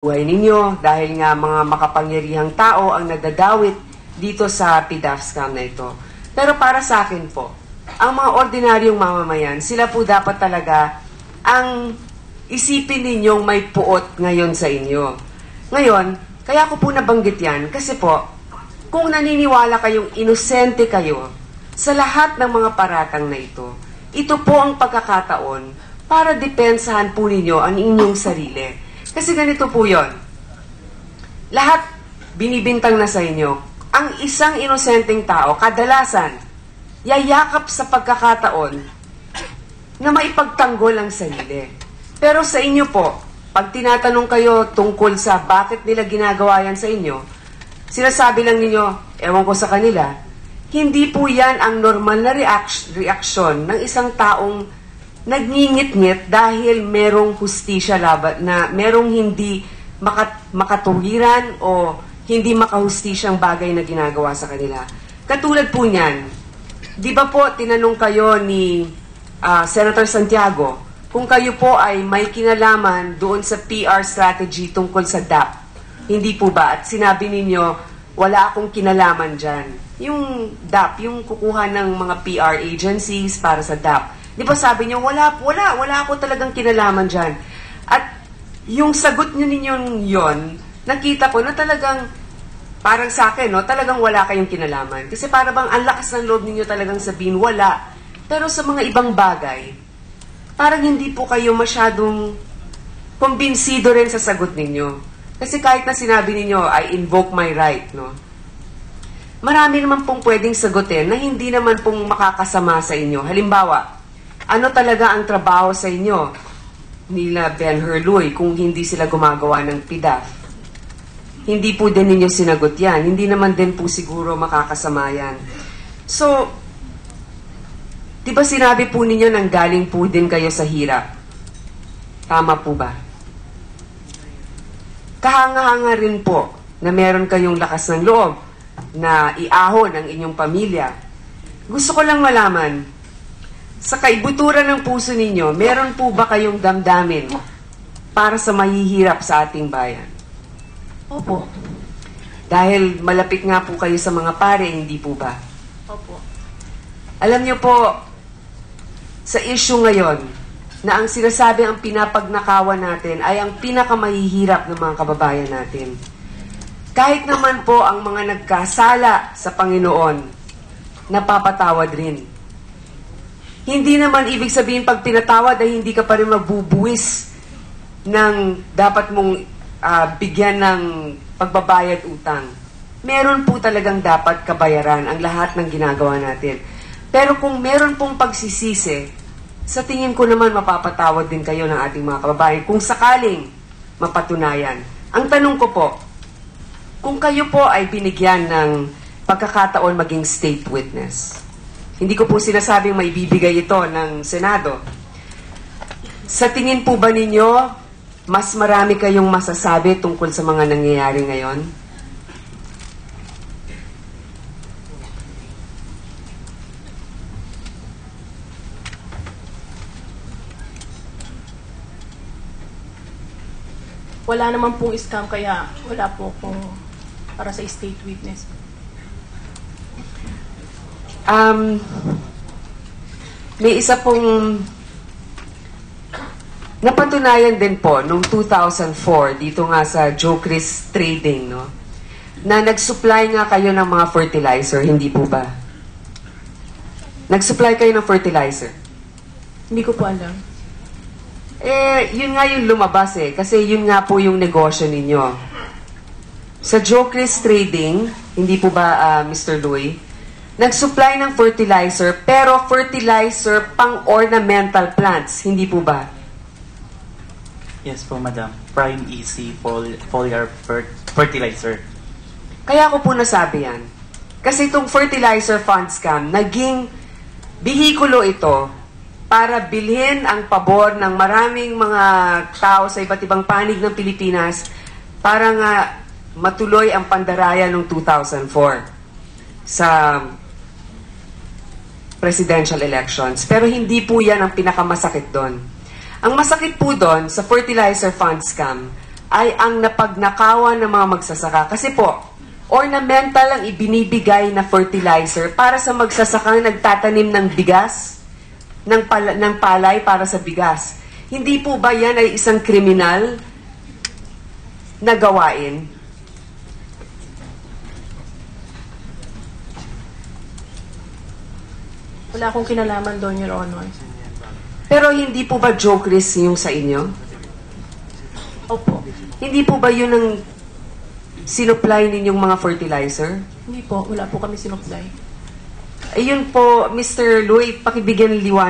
buhay ninyo dahil nga mga makapangyarihang tao ang nadadawit dito sa PDAF scam na ito. Pero para sa akin po, ang mga ordinaryong mamamayan, sila po dapat talaga ang isipin ninyong may puot ngayon sa inyo. Ngayon, kaya ko po nabanggit yan kasi po, kung naniniwala kayong inosente kayo sa lahat ng mga paratang na ito po ang pagkakataon para depensahan po ninyo ang inyong sarili. Kasi ganito po yon. Lahat binibintang na sa inyo. Ang isang inosenteng tao, kadalasan, yayakap sa pagkakataon na maipagtanggol ang sarili. Pero sa inyo po, pag tinatanong kayo tungkol sa bakit nila ginagawa yan sa inyo, sinasabi lang ninyo, ewan ko sa kanila, hindi po yan ang normal na reaksyon ng isang taong nagngingit-ngit dahil merong hustisya laban na merong hindi makatuwiran o hindi makahustisyang bagay na ginagawa sa kanila. Katulad po niyan, di ba po tinanong kayo ni Senator Santiago kung kayo po ay may kinalaman doon sa PR strategy tungkol sa DAP. Hindi po ba? At sinabi ninyo, wala akong kinalaman dyan. Yung DAP, yung kukuha ng mga PR agencies para sa DAP. Di ba sabi niyo, wala ako talagang kinalaman dyan. At yung sagot niyo ninyong yon, nakita ko na talagang, parang sa akin, no, talagang wala kayong kinalaman. Kasi para bang ang lakas ng loob ninyo talagang sabihin, wala. Pero sa mga ibang bagay, parang hindi po kayo masyadong kumbinsido rin sa sagot ninyo. Kasi kahit na sinabi ninyo, I invoke my right, no? Marami naman pong pwedeng sagutin na hindi naman pong makakasama sa inyo. Halimbawa, ano talaga ang trabaho sa inyo nila Ben Herluy kung hindi sila gumagawa ng PDAF? Hindi po din ninyo sinagot yan. Hindi naman din po siguro makakasama yan. So, di ba sinabi po ninyo nang galing po din kayo sa hirap? Tama po ba? Kahanga-hanga rin po na meron kayong lakas ng loob na iahon ang inyong pamilya. Gusto ko lang malaman, sa kaibuturan ng puso ninyo, meron po ba kayong damdamin para sa mahihirap sa ating bayan? Opo. Dahil malapit nga po kayo sa mga pare, hindi po ba? Opo. Alam niyo po, sa issue ngayon, na ang sinasabi ang pinapagnakawan natin ay ang pinakamahihirap ng mga kababayan natin. Kahit naman po ang mga nagkasala sa Panginoon, napapatawad rin. Hindi naman ibig sabihin pag pinatawad ay hindi ka pa rin magbubuwis ng dapat mong bigyan ng pagbabayad utang. Meron po talagang dapat kabayaran ang lahat ng ginagawa natin. Pero kung meron pong pagsisisi, sa tingin ko naman mapapatawad din kayo ng ating mga kababayan kung sakaling mapatunayan. Ang tanong ko po, kung kayo po ay binigyan ng pagkakataon maging state witness, hindi ko po sinasabing may bibigay ito ng Senado. Sa tingin po ba ninyo, mas marami kayong masasabi tungkol sa mga nangyayari ngayon? Wala naman pong scam kaya wala po pong para sa state witness. May isa pong napatunayan din po noong 2004 dito nga sa Jocris Trading, no? Na nag-supply nga kayo ng mga fertilizer, hindi po ba? Nag-supply kayo ng fertilizer? Hindi ko po alam. Yun nga yung lumabas kasi yun nga po yung negosyo ninyo. Sa Jocris Trading, hindi po ba Mr. Louie? Nag-supply ng fertilizer, pero fertilizer pang ornamental plants, hindi po ba? Yes po, Madam. Prime EC foliar fertilizer. Kaya ko po nasabi yan. Kasi itong fertilizer fund scam, naging bihikulo ito para bilhin ang pabor ng maraming mga tao sa iba't ibang panig ng Pilipinas para nga matuloy ang pandaraya noong 2004 sa presidential elections. Pero hindi po yan ang pinakamasakit doon. Ang masakit po doon sa fertilizer fund scam, ay ang napagnakawan ng mga magsasaka. Kasi po, ornamental ang ibinibigay na fertilizer para sa magsasakang nagtatanim ng bigas, ng palay para sa bigas. Hindi po ba yan ay isang kriminal na gawain? Wala akong kinalaman doon, Your Honor. Pero hindi po ba joke risk yung sa inyo? Opo. Hindi po ba yun ang sinupply ninyong mga fertilizer? Hindi po. Wala po kami sinupply. Ayun po, Mr. Louie, pakibigyan ng liwanag.